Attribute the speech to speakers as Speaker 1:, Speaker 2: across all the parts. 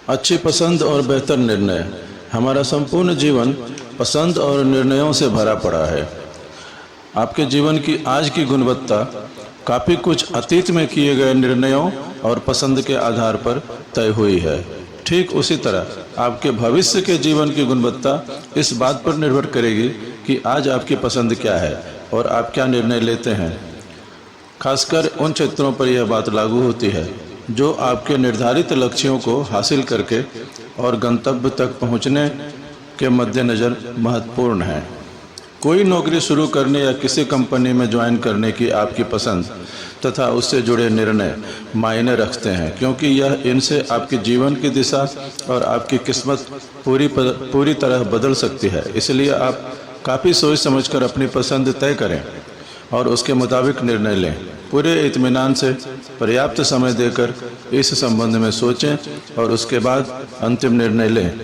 Speaker 1: अच्छी पसंद और बेहतर निर्णय। हमारा संपूर्ण जीवन पसंद और निर्णयों से भरा पड़ा है। आपके जीवन की आज की गुणवत्ता काफ़ी कुछ अतीत में किए गए निर्णयों और पसंद के आधार पर तय हुई है। ठीक उसी तरह आपके भविष्य के जीवन की गुणवत्ता इस बात पर निर्भर करेगी कि आज आपकी पसंद क्या है और आप क्या निर्णय लेते हैं। खासकर उन क्षेत्रों पर यह बात लागू होती है जो आपके निर्धारित लक्ष्यों को हासिल करके और गंतव्य तक पहुंचने के मद्देनज़र महत्वपूर्ण है। कोई नौकरी शुरू करने या किसी कंपनी में ज्वाइन करने की आपकी पसंद तथा उससे जुड़े निर्णय मायने रखते हैं, क्योंकि यह इनसे आपके जीवन की दिशा और आपकी किस्मत पूरी तरह बदल सकती है। इसलिए आप काफ़ी सोच समझकर अपनी पसंद तय करें और उसके मुताबिक निर्णय लें। पूरे इत्मीनान से पर्याप्त समय देकर इस संबंध में सोचें और उसके बाद अंतिम निर्णय लें।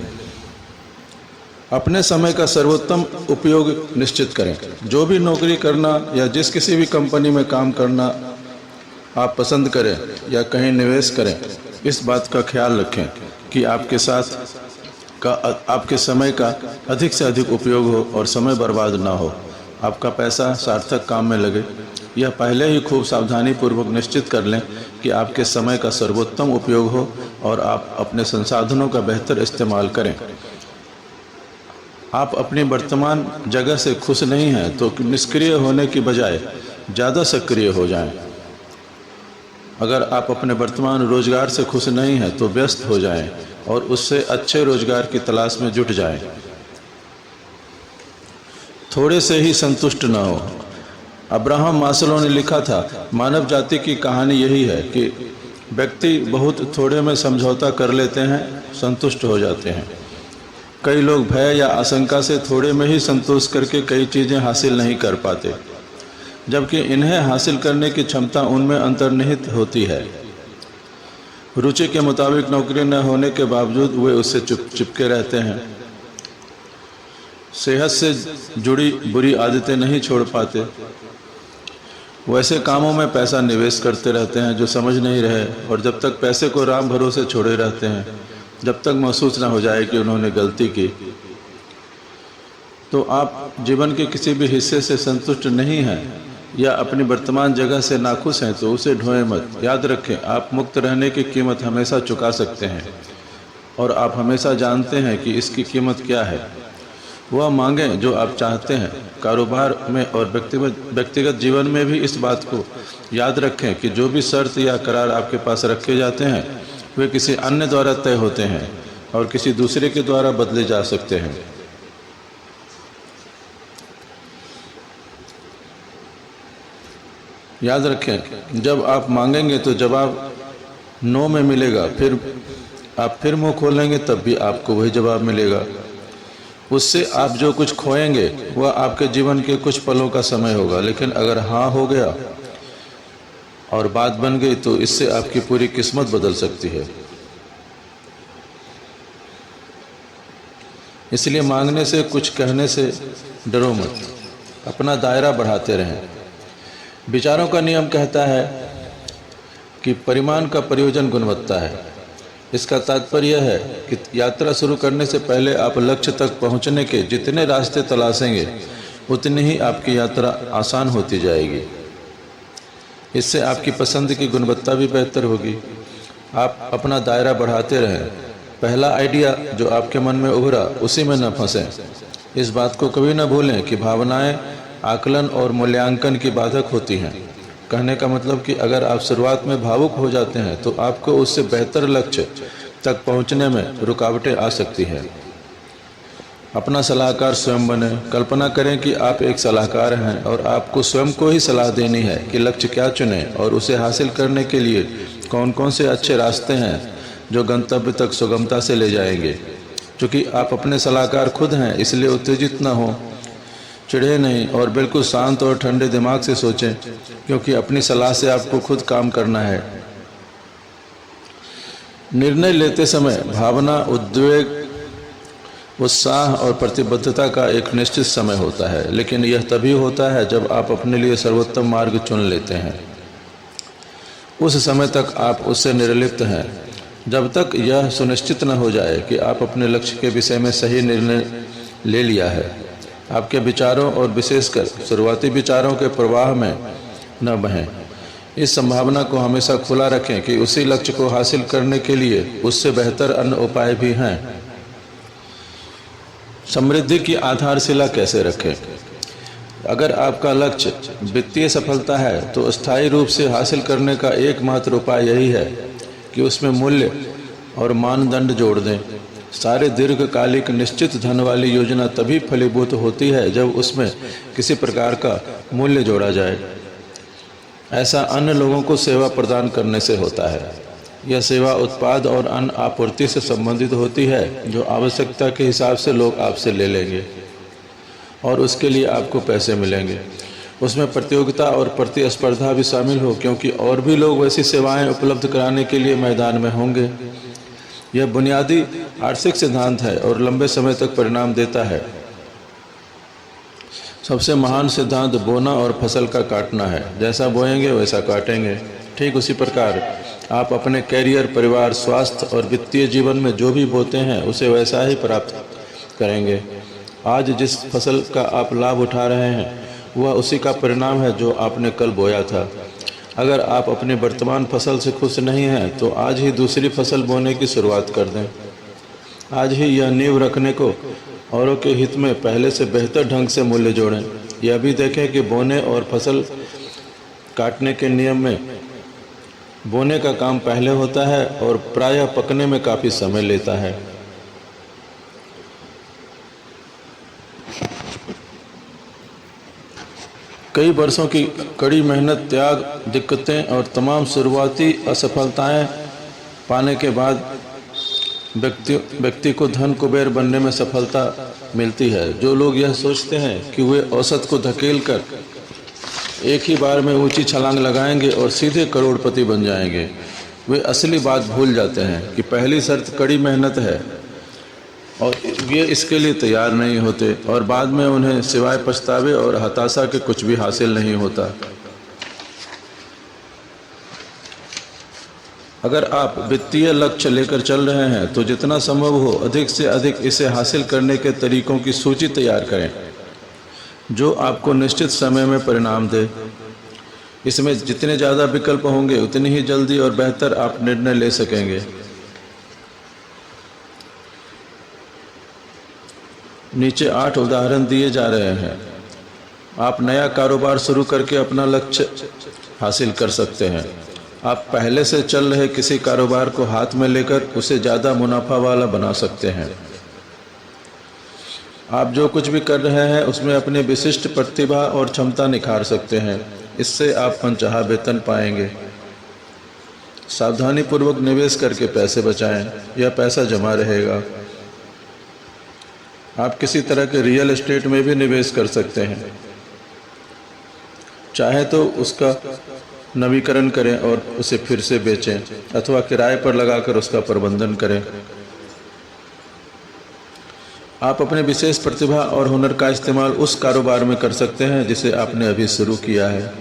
Speaker 1: अपने समय का सर्वोत्तम उपयोग निश्चित करें। जो भी नौकरी करना या जिस किसी भी कंपनी में काम करना आप पसंद करें या कहीं निवेश करें, इस बात का ख्याल रखें कि आपके समय का अधिक से अधिक उपयोग हो और समय बर्बाद ना हो। आपका पैसा सार्थक काम में लगे। यह पहले ही खूब सावधानी पूर्वक निश्चित कर लें कि आपके समय का सर्वोत्तम उपयोग हो और आप अपने संसाधनों का बेहतर इस्तेमाल करें। आप अपनी वर्तमान जगह से खुश नहीं हैं तो निष्क्रिय होने की बजाय ज़्यादा सक्रिय हो जाएं। अगर आप अपने वर्तमान रोजगार से खुश नहीं हैं तो व्यस्त हो जाएं और उससे अच्छे रोजगार की तलाश में जुट जाएं। थोड़े से ही संतुष्ट न हो। अब्राहम मास्लो ने लिखा था, मानव जाति की कहानी यही है कि व्यक्ति बहुत थोड़े में समझौता कर लेते हैं, संतुष्ट हो जाते हैं। कई लोग भय या आशंका से थोड़े में ही संतोष करके कई चीज़ें हासिल नहीं कर पाते, जबकि इन्हें हासिल करने की क्षमता उनमें अंतर्निहित होती है। रुचि के मुताबिक नौकरी न होने के बावजूद वे उससे चिपके रहते हैं। सेहत से जुड़ी बुरी आदतें नहीं छोड़ पाते। वैसे कामों में पैसा निवेश करते रहते हैं जो समझ नहीं रहे, और जब तक पैसे को राम भरोसे छोड़े रहते हैं, जब तक महसूस ना हो जाए कि उन्होंने गलती की। तो आप जीवन के किसी भी हिस्से से संतुष्ट नहीं हैं या अपनी वर्तमान जगह से नाखुश हैं तो उसे ढोएं मत। याद रखें, आप मुक्त रहने की कीमत हमेशा चुका सकते हैं और आप हमेशा जानते हैं कि इसकी कीमत क्या है। वह मांगें जो आप चाहते हैं। कारोबार में और व्यक्तिगत जीवन में भी इस बात को याद रखें कि जो भी शर्त या करार आपके पास रखे जाते हैं वे किसी अन्य द्वारा तय होते हैं और किसी दूसरे के द्वारा बदले जा सकते हैं। याद रखें, जब आप मांगेंगे तो जवाब नो में मिलेगा, फिर आप फिर मुंह खोलेंगे तब भी आपको वही जवाब मिलेगा। उससे आप जो कुछ खोएंगे वह आपके जीवन के कुछ पलों का समय होगा, लेकिन अगर हाँ हो गया और बात बन गई तो इससे आपकी पूरी किस्मत बदल सकती है। इसलिए मांगने से, कुछ कहने से डरो मत। अपना दायरा बढ़ाते रहें। विचारों का नियम कहता है कि परिमाण का प्रयोजन गुणवत्ता है। इसका तात्पर्य यह है कि यात्रा शुरू करने से पहले आप लक्ष्य तक पहुंचने के जितने रास्ते तलाशेंगे उतनी ही आपकी यात्रा आसान होती जाएगी। इससे आपकी पसंद की गुणवत्ता भी बेहतर होगी। आप अपना दायरा बढ़ाते रहें। पहला आइडिया जो आपके मन में उभरा उसी में न फंसें। इस बात को कभी न भूलें कि भावनाएं आकलन और मूल्यांकन की बाधक होती हैं। कहने का मतलब कि अगर आप शुरुआत में भावुक हो जाते हैं तो आपको उससे बेहतर लक्ष्य तक पहुंचने में रुकावटें आ सकती हैं। अपना सलाहकार स्वयं बने। कल्पना करें कि आप एक सलाहकार हैं और आपको स्वयं को ही सलाह देनी है कि लक्ष्य क्या चुनें और उसे हासिल करने के लिए कौन कौन से अच्छे रास्ते हैं जो गंतव्य तक सुगमता से ले जाएंगे। क्योंकि आप अपने सलाहकार खुद हैं, इसलिए उत्तेजित न हो, चिढ़े नहीं और बिल्कुल शांत और ठंडे दिमाग से सोचें, क्योंकि अपनी सलाह से आपको खुद काम करना है। निर्णय लेते समय भावना, उद्वेग, उत्साह और प्रतिबद्धता का एक निश्चित समय होता है, लेकिन यह तभी होता है जब आप अपने लिए सर्वोत्तम मार्ग चुन लेते हैं। उस समय तक आप उससे निर्लिप्त हैं। जब तक यह सुनिश्चित न हो जाए कि आप अपने लक्ष्य के विषय में सही निर्णय ले लिया है, आपके विचारों और विशेषकर शुरुआती विचारों के प्रवाह में न बहें। इस संभावना को हमेशा खुला रखें कि उसी लक्ष्य को हासिल करने के लिए उससे बेहतर अन्य उपाय भी हैं। समृद्धि की आधारशिला कैसे रखें? अगर आपका लक्ष्य वित्तीय सफलता है तो स्थायी रूप से हासिल करने का एकमात्र उपाय यही है कि उसमें मूल्य और मानदंड जोड़ दें। सारे दीर्घकालिक निश्चित धन वाली योजना तभी फलीभूत होती है जब उसमें किसी प्रकार का मूल्य जोड़ा जाए। ऐसा अन्य लोगों को सेवा प्रदान करने से होता है। यह सेवा उत्पाद और अन्य आपूर्ति से संबंधित होती है जो आवश्यकता के हिसाब से लोग आपसे ले लेंगे और उसके लिए आपको पैसे मिलेंगे। उसमें प्रतियोगिता और प्रतिस्पर्धा भी शामिल हो, क्योंकि और भी लोग वैसी सेवाएं उपलब्ध कराने के लिए मैदान में होंगे। यह बुनियादी आर्थिक सिद्धांत है और लंबे समय तक परिणाम देता है। सबसे महान सिद्धांत बोना और फसल का काटना है। जैसा बोएंगे वैसा काटेंगे। ठीक उसी प्रकार आप अपने कैरियर, परिवार, स्वास्थ्य और वित्तीय जीवन में जो भी बोते हैं उसे वैसा ही प्राप्त करेंगे। आज जिस फसल का आप लाभ उठा रहे हैं वह उसी का परिणाम है जो आपने कल बोया था। अगर आप अपनी वर्तमान फसल से खुश नहीं हैं तो आज ही दूसरी फसल बोने की शुरुआत कर दें। आज ही यह नींव रखने को औरों के हित में पहले से बेहतर ढंग से मूल्य जोड़ें। यह भी देखें कि बोने और फसल काटने के नियम में बोने का काम पहले होता है और प्रायः पकने में काफ़ी समय लेता है। कई वर्षों की कड़ी मेहनत, त्याग, दिक्कतें और तमाम शुरुआती असफलताएं पाने के बाद व्यक्ति को धन कुबेर बनने में सफलता मिलती है। जो लोग यह सोचते हैं कि वे औसत को धकेल कर एक ही बार में ऊंची छलांग लगाएंगे और सीधे करोड़पति बन जाएंगे, वे असली बात भूल जाते हैं कि पहली शर्त कड़ी मेहनत है और वे इसके लिए तैयार नहीं होते और बाद में उन्हें सिवाय पछतावे और हताशा के कुछ भी हासिल नहीं होता। अगर आप वित्तीय लक्ष्य लेकर चल रहे हैं तो जितना संभव हो अधिक से अधिक इसे हासिल करने के तरीकों की सूची तैयार करें जो आपको निश्चित समय में परिणाम दे। इसमें जितने ज़्यादा विकल्प होंगे उतनी ही जल्दी और बेहतर आप निर्णय ले सकेंगे। नीचे 8 उदाहरण दिए जा रहे हैं। आप नया कारोबार शुरू करके अपना लक्ष्य हासिल कर सकते हैं। आप पहले से चल रहे किसी कारोबार को हाथ में लेकर उसे ज़्यादा मुनाफा वाला बना सकते हैं। आप जो कुछ भी कर रहे हैं उसमें अपनी विशिष्ट प्रतिभा और क्षमता निखार सकते हैं। इससे आप मनचाहा वेतन पाएंगे। सावधानीपूर्वक निवेश करके पैसे बचाएं, यह पैसा जमा रहेगा। आप किसी तरह के रियल एस्टेट में भी निवेश कर सकते हैं। चाहे तो उसका नवीकरण करें और उसे फिर से बेचें अथवा किराए पर लगाकर उसका प्रबंधन करें। आप अपने विशेष प्रतिभा और हुनर का इस्तेमाल उस कारोबार में कर सकते हैं जिसे आपने अभी शुरू किया है।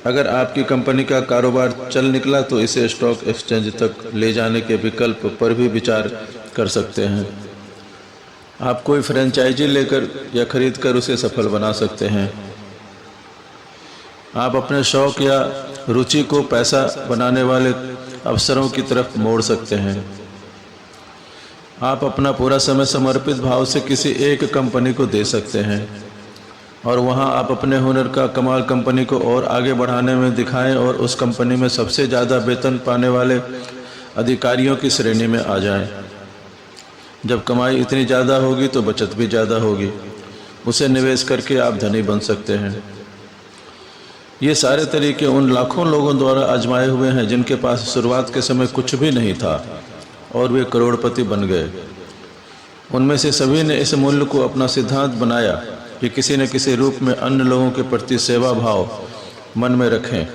Speaker 1: अगर आपकी कंपनी का कारोबार चल निकला तो इसे स्टॉक एक्सचेंज तक ले जाने के विकल्प पर भी विचार कर सकते हैं। आप कोई फ्रेंचाइजी लेकर या खरीद कर उसे सफल बना सकते हैं। आप अपने शौक या रुचि को पैसा बनाने वाले अवसरों की तरफ मोड़ सकते हैं। आप अपना पूरा समय समर्पित भाव से किसी एक कंपनी को दे सकते हैं और वहां आप अपने हुनर का कमाल कंपनी को और आगे बढ़ाने में दिखाएं और उस कंपनी में सबसे ज़्यादा वेतन पाने वाले अधिकारियों की श्रेणी में आ जाएं। जब कमाई इतनी ज़्यादा होगी तो बचत भी ज़्यादा होगी। उसे निवेश करके आप धनी बन सकते हैं। ये सारे तरीके उन लाखों लोगों द्वारा आजमाए हुए हैं जिनके पास शुरुआत के समय कुछ भी नहीं था और वे करोड़पति बन गए। उनमें से सभी ने इस मूल्य को अपना सिद्धांत बनाया कि किसी न किसी रूप में अन्य लोगों के प्रति सेवा भाव मन में रखें।